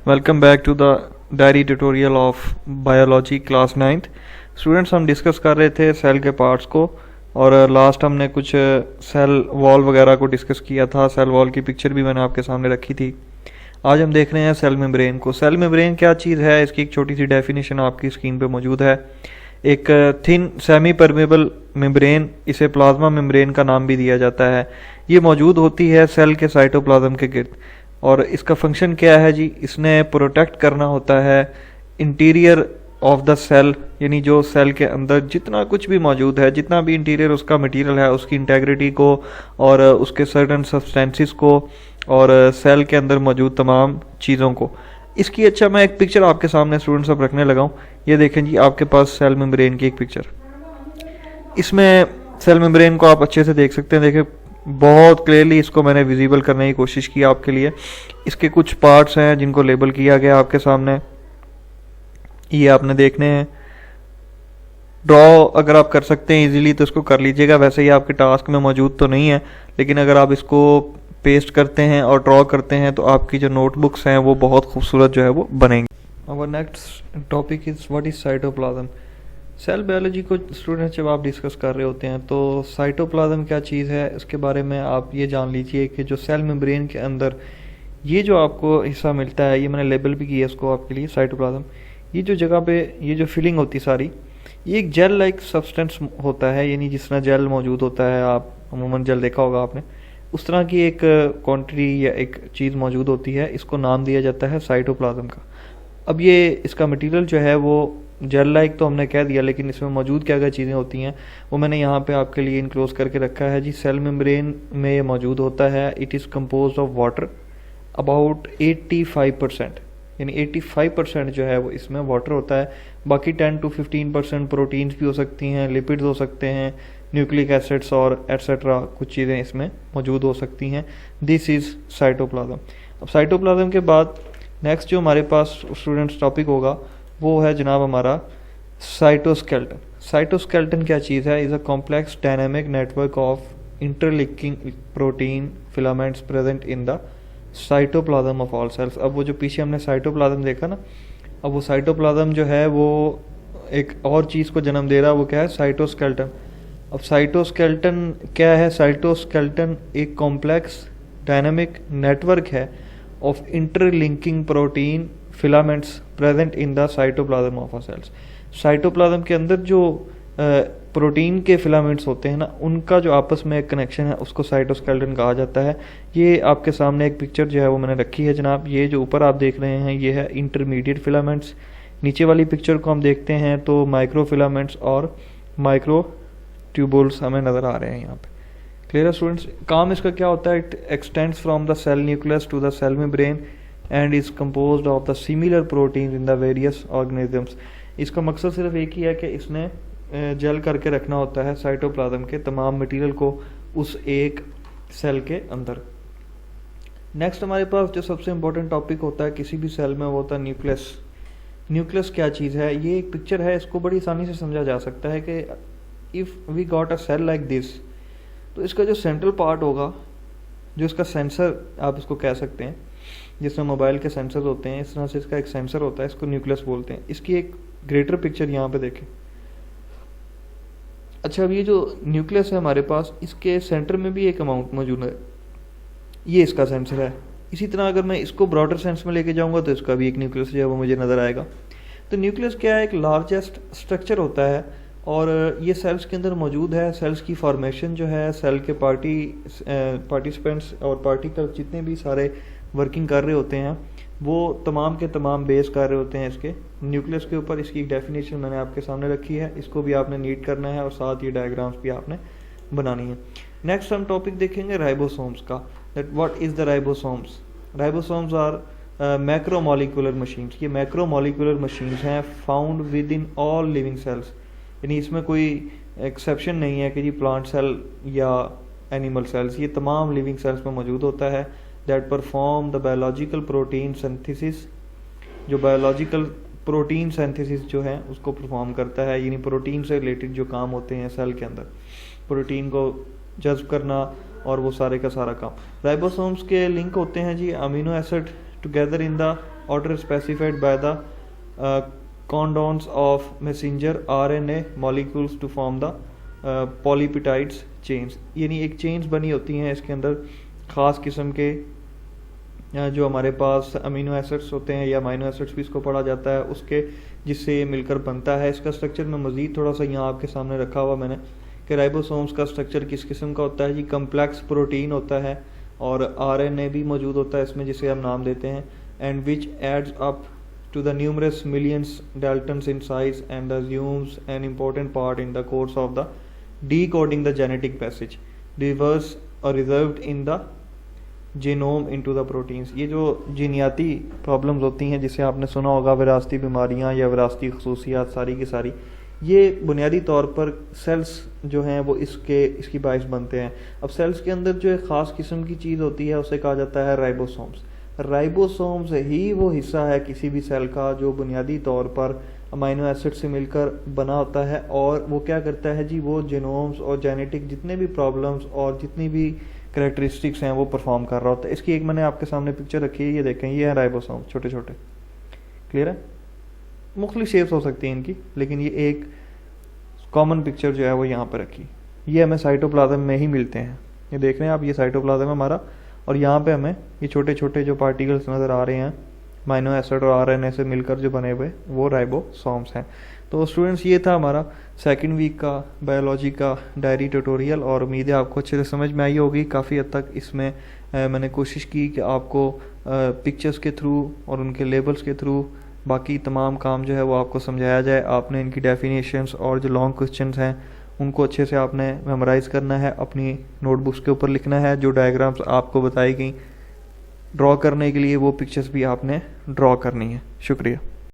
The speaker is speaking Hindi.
Welcome back to the diary tutorial of biology class 9th। Students, हम डिस्कस कर रहे थे सेल के पार्ट्स को और लास्ट हमने कुछ सेल वॉल वगैरह को डिस्कस किया था। सेल वॉल की पिक्चर भी मैंने आपके सामने रखी थी। आज हम देख रहे हैं सेल मेम्ब्रेन को। सेल मेम्ब्रेन क्या चीज़ है, इसकी एक छोटी सी डेफिनेशन आपकी स्क्रीन पे मौजूद है। एक थिन सेमी परमेबल मेम्ब्रेन, इसे प्लाज्मा मेम्ब्रेन का नाम भी दिया जाता है। ये मौजूद होती है सेल के साइटोप्लाज्म के गिर्द और इसका फंक्शन क्या है जी, इसने प्रोटेक्ट करना होता है इंटीरियर ऑफ द सेल, यानी जो सेल के अंदर जितना कुछ भी मौजूद है, जितना भी इंटीरियर उसका मटेरियल है, उसकी इंटेग्रिटी को और उसके सर्टन सब्सटेंसेस को और सेल के अंदर मौजूद तमाम चीज़ों को। इसकी अच्छा मैं एक पिक्चर आपके सामने स्टूडेंट्स अब रखने लगा हूँ। ये देखें जी, आपके पास सेल मेम्ब्रेन की एक पिक्चर। इसमें सेल मेम्ब्रेन को आप अच्छे से देख सकते हैं। देखें, बहुत क्लियरली इसको मैंने विजिबल करने की कोशिश की आपके लिए। इसके कुछ पार्ट्स हैं जिनको लेबल किया गया आपके सामने, ये आपने देखने हैं। ड्रॉ अगर आप कर सकते हैं इजीली तो इसको कर लीजिएगा। वैसे ही आपके टास्क में मौजूद तो नहीं है, लेकिन अगर आप इसको पेस्ट करते हैं और ड्रॉ करते हैं तो आपकी जो नोटबुक्स हैं वो बहुत खूबसूरत जो है वो बनेंगी। Our next topic is what is cytoplasm. Cell biology को स्टूडेंट्स जब आप डिस्कस कर रहे होते हैं तो साइटोप्लाज्म क्या चीज़ है इसके बारे में आप ये जान लीजिए कि जो सेल मेम्ब्रेन के अंदर ये जो आपको हिस्सा मिलता है, ये मैंने लेबल भी किया इसको आपके लिए, साइटोप्लाज्म। ये जो जगह पे ये जो फिलिंग होती सारी, ये एक जेल लाइक सब्सटेंस होता है, यानी जिस तरह जेल मौजूद होता है, आप अमूमन जेल देखा होगा आपने, उस तरह की एक क्वांटिटी या एक चीज़ मौजूद होती है। इसको नाम दिया जाता है साइटोप्लाज्म का। अब ये इसका मटेरियल जो है वो जेल लाइक तो हमने कह दिया, लेकिन इसमें मौजूद क्या क्या चीज़ें होती हैं वो मैंने यहाँ पे आपके लिए इनक्लोज करके रखा है जी। सेल मेम्ब्रेन में ये मौजूद होता है। It is composed of water about 85%, यानी 85% जो है वो इसमें वाटर होता है। बाकी 10 to 15% प्रोटीन्स भी हो सकती हैं, लिपिड्स हो सकते हैं, न्यूक्लिक एसिड्स और एट्सेट्रा कुछ चीज़ें इसमें मौजूद हो सकती हैं। This is cytoplasm. अब साइटोप्लाज्म के बाद नेक्स्ट जो हमारे पास स्टूडेंट्स टॉपिक होगा वो है जनाब हमारा साइटोस्केल्टन। साइटोस्केल्टन क्या चीज़ है? Is a complex dynamic network of interlinking protein filaments present in the cytoplasm of all cells. अब वो जो पीछे हमने साइटोप्लाज्म देखा ना, अब वो साइटोप्लाज्म जो है वो एक और चीज़ को जन्म दे रहा है, वो क्या है? साइटोस्केल्टन। अब साइटोस्केल्टन क्या है? साइटोस्केल्टन एक कॉम्प्लेक्स डायनामिक नेटवर्क है of interlinking protein filaments present in the cytoplasm of a cells. Cytoplasm के अंदर जो प्रोटीन के फिलामेंट्स होते हैं ना, उनका जो आपस में एक कनेक्शन है उसको साइटोस्केल्टन कहा जाता है। ये आपके सामने एक पिक्चर जो है वो मैंने रखी है जनाब। ये जो ऊपर आप देख रहे हैं ये है इंटरमीडिएट फिलामेंट्स। नीचे वाली पिक्चर को हम देखते हैं तो माइक्रो फिलामेंट्स और माइक्रो ट्यूबुल्स हमें नज़र आ रहे हैं यहाँ पे। क्लियर है स्टूडेंट्स? काम इसका क्या होता है? It extends from the cell nucleus to the cell membrane and is composed of the similar protein in the various organisms. इसका मकसद सिर्फ एक ही है कि इसने जेल करके रखना होता है साइटोप्लाज्म के तमाम मटेरियल को उस एक सेल के अंदर। नेक्स्ट हमारे पास जो सबसे इम्पोर्टेंट टॉपिक होता है किसी भी सेल में वो होता है न्यूक्लियस। न्यूक्लियस क्या चीज़ है? ये एक पिक्चर है, इसको बड़ी आसानी से समझा जा सकता है कि if we got a cell like this, तो इसका जो सेंट्रल पार्ट होगा, जो इसका सेंसर आप इसको कह सकते हैं, जिसमें मोबाइल के सेंसर होते हैं, इस तरह से इसका एक सेंसर होता है, इसको न्यूक्लियस बोलते हैं। इसकी एक ग्रेटर पिक्चर यहाँ पे देखें। अच्छा, अब ये जो न्यूक्लियस है हमारे पास, इसके सेंटर में भी एक अमाउंट मौजूद है, ये इसका सेंसर है। इसी तरह अगर मैं इसको ब्रॉडर सेंस में लेके जाऊंगा तो इसका भी एक न्यूक्लियस जो है वो मुझे नज़र आएगा। तो न्यूक्लियस क्या है? एक लार्जेस्ट स्ट्रक्चर होता है और ये सेल्स के अंदर मौजूद है। सेल्स की फॉर्मेशन जो है, सेल के पार्टिसिपेंट्स और पार्टिकल जितने भी सारे वर्किंग कर रहे होते हैं वो तमाम के तमाम बेस कर रहे होते हैं इसके न्यूक्लियस के ऊपर। इसकी डेफिनेशन मैंने आपके सामने रखी है, इसको भी आपने नीट करना है और साथ ये डायग्राम्स भी आपने बनानी है। नेक्स्ट हम टॉपिक देखेंगे राइबोसोम्स का। That what is the ribosomes. Ribosomes are macromolecular machines. ये मैक्रोमोलिकुलर मशीन्स हैं found within all living cells, यानी इसमें कोई एक्सेप्शन नहीं है कि जी प्लांट सेल या एनिमल सेल्स, ये तमाम लिविंग सेल्स में मौजूद होता है। That perform the biological protein synthesis. जो बायोलॉजिकल प्रोटीन सिंथेसिस जो है उसको परफॉर्म करता है, यानी प्रोटीन से रिलेटेड जो काम होते हैं सेल के अंदर, प्रोटीन को जज्ब करना और वो सारे का सारा काम। राइबोसोम्स के लिंक होते हैं जी amino acid together in the order specified by the codons of messenger RNA molecules to form the polypeptides chains, यानी एक चेन्स बनी होती हैं इसके अंदर ख़ास किस्म के जो हमारे पास अमीनो एसिड्स होते हैं या अमीनो एसिड्स भी इसको पढ़ा जाता है उसके, जिससे ये मिलकर बनता है। इसका स्ट्रक्चर मैं मज़ीद थोड़ा सा यहाँ आपके सामने रखा हुआ मैंने कि राइबोसोम्स का स्ट्रक्चर किस किस्म का होता है जी। कम्प्लेक्स प्रोटीन होता है और RNA भी मौजूद होता है इसमें, जिसे हम नाम देते हैं, and which adds up to the numerous millions daltons in size and assumes an important part in the course of the decoding the genetic passage reverse or reserved in the genome into the proteins। ये जो जीनियाती प्रॉब्लम्स होती हैं जिसे आपने सुना होगा, विरासती बीमारियां या विरासती खसूसियात, सारी की सारी ये बुनियादी तौर पर सेल्स जो हैं वो इसकी बाइस बनते हैं। अब सेल्स के अंदर जो एक ख़ास किस्म की चीज़ होती है उसे कहा जाता है राइबोसोम्स। राइबोसोम्स ही वो हिस्सा है किसी भी सेल का जो बुनियादी तौर पर अमीनो एसिड से मिलकर बना होता है, और वो क्या करता है जी, वो जीनोम्स और जेनेटिक जितने भी प्रॉब्लम्स और जितनी भी कैरेक्टरिस्टिक्स हैं वो परफॉर्म कर रहा होता है। इसकी एक मैंने आपके सामने पिक्चर रखी है, ये देखें, ये है राइबोसोम, छोटे छोटे, क्लियर है। मुख्तलिफ शेप्स हो सकती हैं इनकी, लेकिन ये एक कॉमन पिक्चर जो है वो यहाँ पर रखी। ये हमें साइटोप्लाज्म में ही मिलते हैं, ये देख रहे हैं आप, ये साइटोप्लाज्म है हमारा, और यहाँ पे हमें ये छोटे छोटे जो पार्टिकल्स नज़र आ रहे हैं अमीनो एसिड और RNA से मिलकर जो बने हुए, वो राइबोसोम्स हैं। तो स्टूडेंट्स, ये था हमारा सेकंड वीक का बायोलॉजी का डायरी ट्यूटोरियल, और उम्मीद है आपको अच्छे से समझ में आई होगी। काफ़ी हद तक इसमें मैंने कोशिश की कि आपको पिक्चर्स के थ्रू और उनके लेबल्स के थ्रू बाकी तमाम काम जो है वो आपको समझाया जाए। आपने इनकी डेफिनेशंस और जो लॉन्ग क्वेश्चंस हैं उनको अच्छे से आपने मेमोराइज़ करना है, अपनी नोटबुक्स के ऊपर लिखना है। जो डायग्राम्स आपको बताई गई ड्रॉ करने के लिए, वो पिक्चर्स भी आपने ड्रॉ करनी है। शुक्रिया।